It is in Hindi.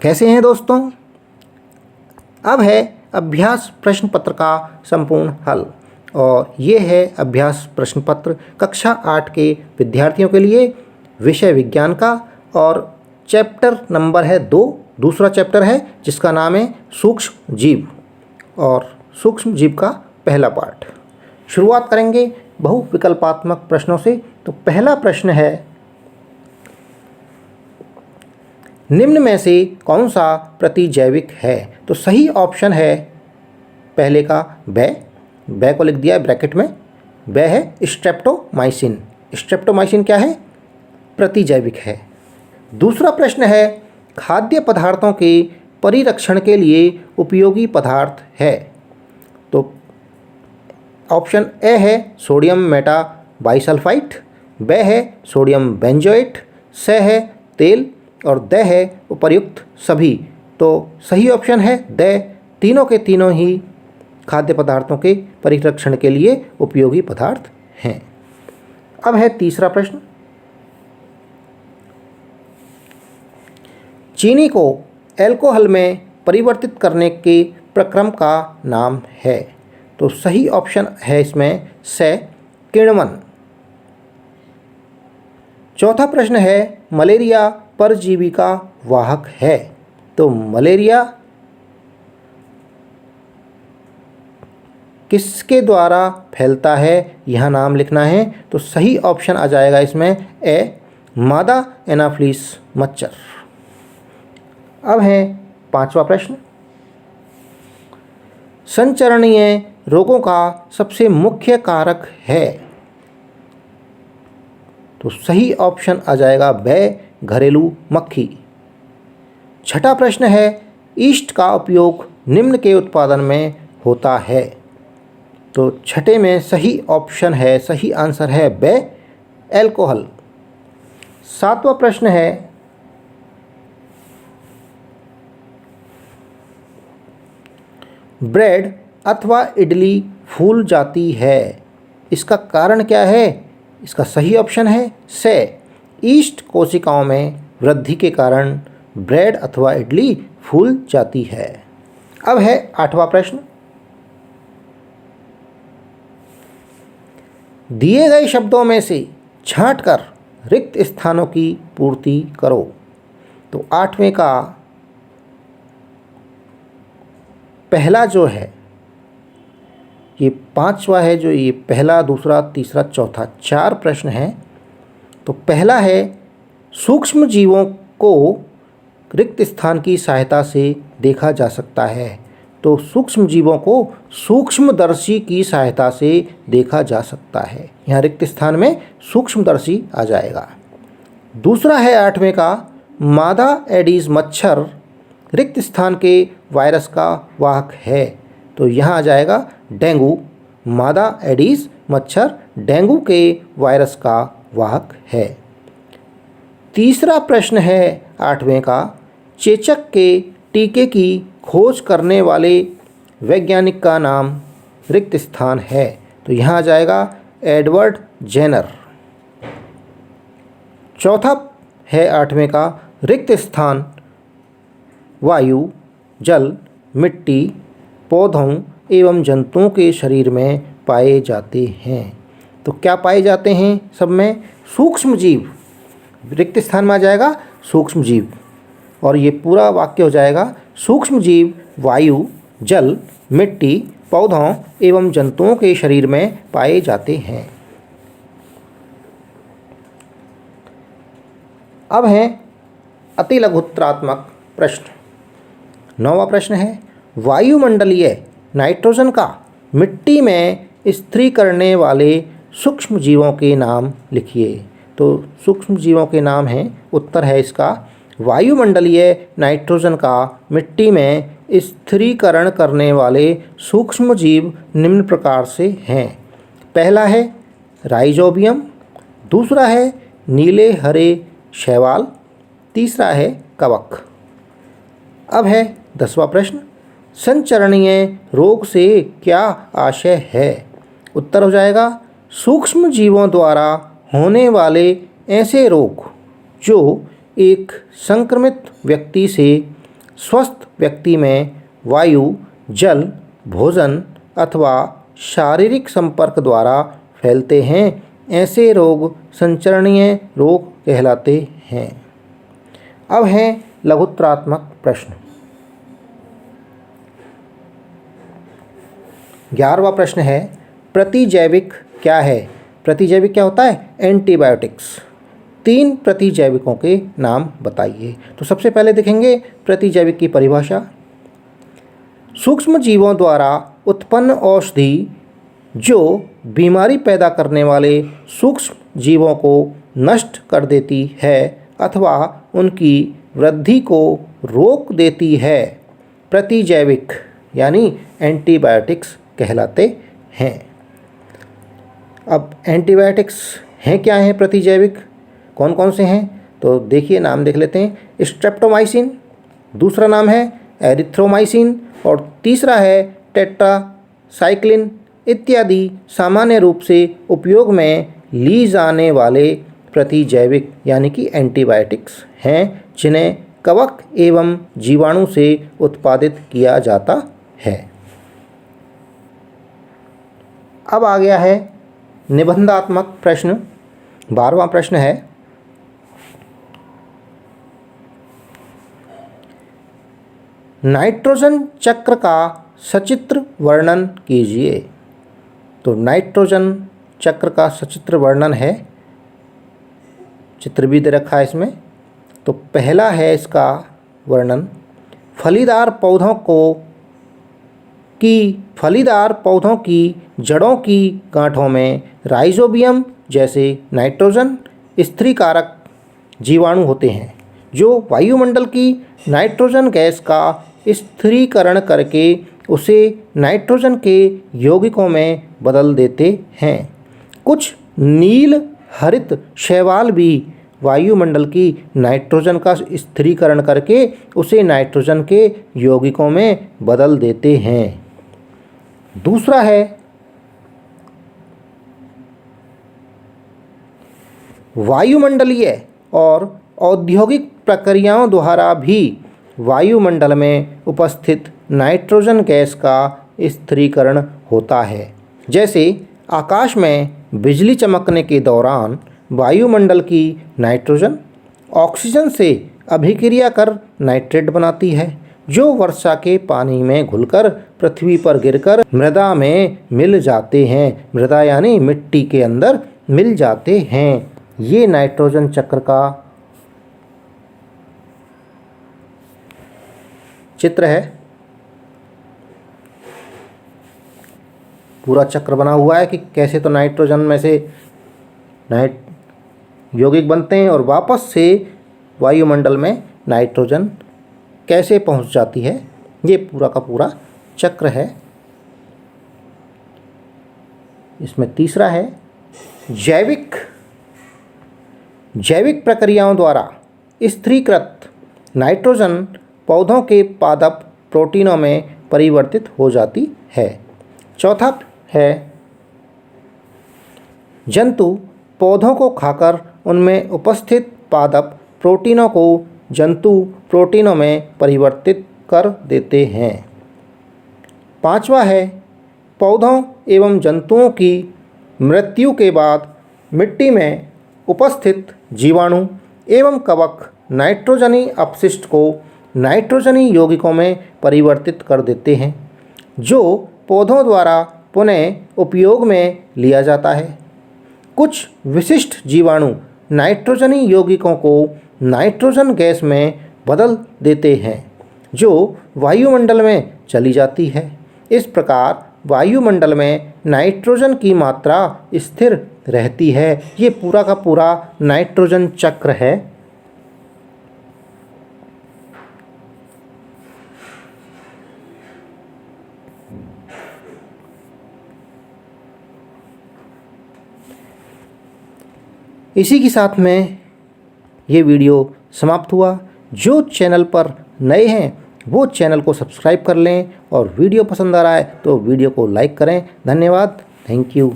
कैसे हैं दोस्तों। अब है अभ्यास प्रश्न पत्र का संपूर्ण हल और ये है अभ्यास प्रश्न पत्र कक्षा 8 के विद्यार्थियों के लिए विषय विज्ञान का और चैप्टर नंबर है 2। दूसरा चैप्टर है जिसका नाम है सूक्ष्म जीव और सूक्ष्म जीव का पहला पार्ट। शुरुआत करेंगे बहुविकल्पात्मक प्रश्नों से। तो पहला प्रश्न है, निम्न में से कौन सा प्रतिजैविक है। तो सही ऑप्शन है पहले का बै को लिख दिया है ब्रैकेट में। बै है स्ट्रेप्टोमाइसिन। स्ट्रेप्टोमाइसिन क्या है? प्रतिजैविक है। दूसरा प्रश्न है, खाद्य पदार्थों के परिरक्षण के लिए उपयोगी पदार्थ है। तो ऑप्शन ए है सोडियम मेटा बाइसल्फाइड, ब है सोडियम बेंजोएट, स है तेल और द है उपर्युक्त सभी। तो सही ऑप्शन है द। तीनों के तीनों ही खाद्य पदार्थों के परिरक्षण के लिए उपयोगी पदार्थ हैं। अब है तीसरा प्रश्न, चीनी को अल्कोहल में परिवर्तित करने के प्रक्रम का नाम है। तो सही ऑप्शन है इसमें स किण्वन। चौथा प्रश्न है, मलेरिया परजीवी का वाहक है। तो मलेरिया किसके द्वारा फैलता है, यह नाम लिखना है। तो सही ऑप्शन आ जाएगा इसमें ए मादा एनाफ्लिस मच्छर। अब है पांचवा प्रश्न, संचरणीय रोगों का सबसे मुख्य कारक है। तो सही ऑप्शन आ जाएगा ब घरेलू मक्खी। छठा प्रश्न है, ईस्ट का उपयोग निम्न के उत्पादन में होता है। तो छठे में सही ऑप्शन है, सही आंसर है ब अल्कोहल। सातवां प्रश्न है, ब्रेड अथवा इडली फूल जाती है, इसका कारण क्या है। इसका सही ऑप्शन है स ईस्ट कोशिकाओं में वृद्धि के कारण ब्रेड अथवा इडली फूल जाती है। अब है आठवां प्रश्न, दिए गए शब्दों में से छांटकर रिक्त स्थानों की पूर्ति करो। तो आठवें का पहला जो है, ये पांचवा है, जो ये पहला दूसरा तीसरा चौथा 4 प्रश्न हैं। तो पहला है, सूक्ष्म जीवों को रिक्त स्थान की सहायता से देखा जा सकता है। तो सूक्ष्म जीवों को सूक्ष्मदर्शी की सहायता से देखा जा सकता है। यहाँ रिक्त स्थान में सूक्ष्मदर्शी आ जाएगा। दूसरा है आठवें का, मादा एडीज मच्छर रिक्त स्थान के वायरस का वाहक है। तो यहाँ आ जाएगा डेंगू। मादा एडीज मच्छर डेंगू के वायरस का वाहक है। तीसरा प्रश्न है आठवें का, चेचक के टीके की खोज करने वाले वैज्ञानिक का नाम रिक्त स्थान है। तो यहाँ आ जाएगा एडवर्ड जेनर। चौथा है आठवें का, रिक्त स्थान वायु, जल, मिट्टी, पौधों एवं जंतुओं के शरीर में पाए जाते हैं। तो क्या पाए जाते हैं सब में? सूक्ष्म जीव। रिक्त स्थान में आ जाएगा सूक्ष्म जीव और ये पूरा वाक्य हो जाएगा, सूक्ष्म जीव वायु, जल, मिट्टी, पौधों एवं जंतुओं के शरीर में पाए जाते हैं। अब है अति लघुत्तरात्मक प्रश्न। 9वां प्रश्न है, वायुमंडलीय नाइट्रोजन का मिट्टी में स्थिर करने वाले सूक्ष्म जीवों के नाम लिखिए। तो सूक्ष्म जीवों के नाम हैं, उत्तर है इसका, वायुमंडलीय नाइट्रोजन का मिट्टी में स्थिरीकरण करने वाले सूक्ष्म जीव निम्न प्रकार से हैं। पहला है राइजोबियम, दूसरा है नीले हरे शैवाल, तीसरा है कवक। अब है 10वां प्रश्न, संचरणीय रोग से क्या आशय है। उत्तर हो जाएगा, सूक्ष्म जीवों द्वारा होने वाले ऐसे रोग जो एक संक्रमित व्यक्ति से स्वस्थ व्यक्ति में वायु, जल, भोजन अथवा शारीरिक संपर्क द्वारा फैलते हैं। ऐसे रोग संचरणीय रोग कहलाते हैं। अब हैं लघुत्तरात्मक प्रश्न। 11वां प्रश्न है, प्रतिजैविक क्या है? प्रतिजैविक क्या होता है? एंटीबायोटिक्स। 3 प्रतिजैविकों के नाम बताइए। तो सबसे पहले देखेंगे प्रतिजैविक की परिभाषा। सूक्ष्म जीवों द्वारा उत्पन्न औषधि जो बीमारी पैदा करने वाले सूक्ष्म जीवों को नष्ट कर देती है अथवा उनकी वृद्धि को रोक देती है, प्रतिजैविक यानी एंटीबायोटिक्स कहलाते हैं। अब एंटीबायोटिक्स हैं क्या हैं प्रतिजैविक? कौन कौन से हैं? तो देखिए, नाम देख लेते हैं। स्ट्रेप्टोमाइसिन, दूसरा नाम है एरिथ्रोमाइसिन और तीसरा है टेट्रासाइक्लिन इत्यादि सामान्य रूप से उपयोग में ली जाने वाले प्रतिजैविक यानी कि एंटीबायोटिक्स हैं जिन्हें कवक एवं जीवाणु से उत्पादित किया जाता है। अब आ गया है निबंधात्मक प्रश्न। 12वां प्रश्न है, नाइट्रोजन चक्र का सचित्र वर्णन कीजिए। तो नाइट्रोजन चक्र का सचित्र वर्णन है, चित्र भी दे रखा है इसमें। तो पहला है इसका वर्णन, फलीदार पौधों की जड़ों की गांठों में राइजोबियम जैसे नाइट्रोजन स्थिरीकारक जीवाणु होते हैं जो वायुमंडल की नाइट्रोजन गैस का स्थिरीकरण करके उसे नाइट्रोजन के यौगिकों में बदल देते हैं। कुछ नील हरित शैवाल भी वायुमंडल की नाइट्रोजन का स्थिरीकरण करके उसे नाइट्रोजन के यौगिकों में बदल देते हैं। दूसरा है वायुमंडलीय और औद्योगिक प्रक्रियाओं द्वारा भी वायुमंडल में उपस्थित नाइट्रोजन गैस का स्थिरीकरण होता है। जैसे आकाश में बिजली चमकने के दौरान वायुमंडल की नाइट्रोजन ऑक्सीजन से अभिक्रिया कर नाइट्रेट बनाती है जो वर्षा के पानी में घुलकर पृथ्वी पर गिरकर मृदा में मिल जाते हैं। मृदा यानी मिट्टी के अंदर मिल जाते हैं। ये नाइट्रोजन चक्र का चित्र है। पूरा चक्र बना हुआ है कि कैसे तो नाइट्रोजन में से यौगिक बनते हैं और वापस से वायुमंडल में नाइट्रोजन कैसे पहुंच जाती है। ये पूरा का पूरा चक्र है। इसमें तीसरा है जैविक प्रक्रियाओं द्वारा स्थिरीकृत नाइट्रोजन पौधों के पादप प्रोटीनों में परिवर्तित हो जाती है। चौथा है जंतु पौधों को खाकर उनमें उपस्थित पादप प्रोटीनों को जंतु प्रोटीनों में परिवर्तित कर देते हैं। पांचवा है पौधों एवं जंतुओं की मृत्यु के बाद मिट्टी में उपस्थित जीवाणु एवं कवक नाइट्रोजनी अपशिष्ट को नाइट्रोजनी यौगिकों में परिवर्तित कर देते हैं जो पौधों द्वारा पुनः उपयोग में लिया जाता है। कुछ विशिष्ट जीवाणु नाइट्रोजनी यौगिकों को नाइट्रोजन गैस में बदल देते हैं जो वायुमंडल में चली जाती है। इस प्रकार वायुमंडल में नाइट्रोजन की मात्रा स्थिर रहती है। ये पूरा का पूरा नाइट्रोजन चक्र है। इसी के साथ में ये वीडियो समाप्त हुआ। जो चैनल पर नए हैं वो चैनल को सब्सक्राइब कर लें और वीडियो पसंद आ रहा है तो वीडियो को लाइक करें। धन्यवाद। Thank you.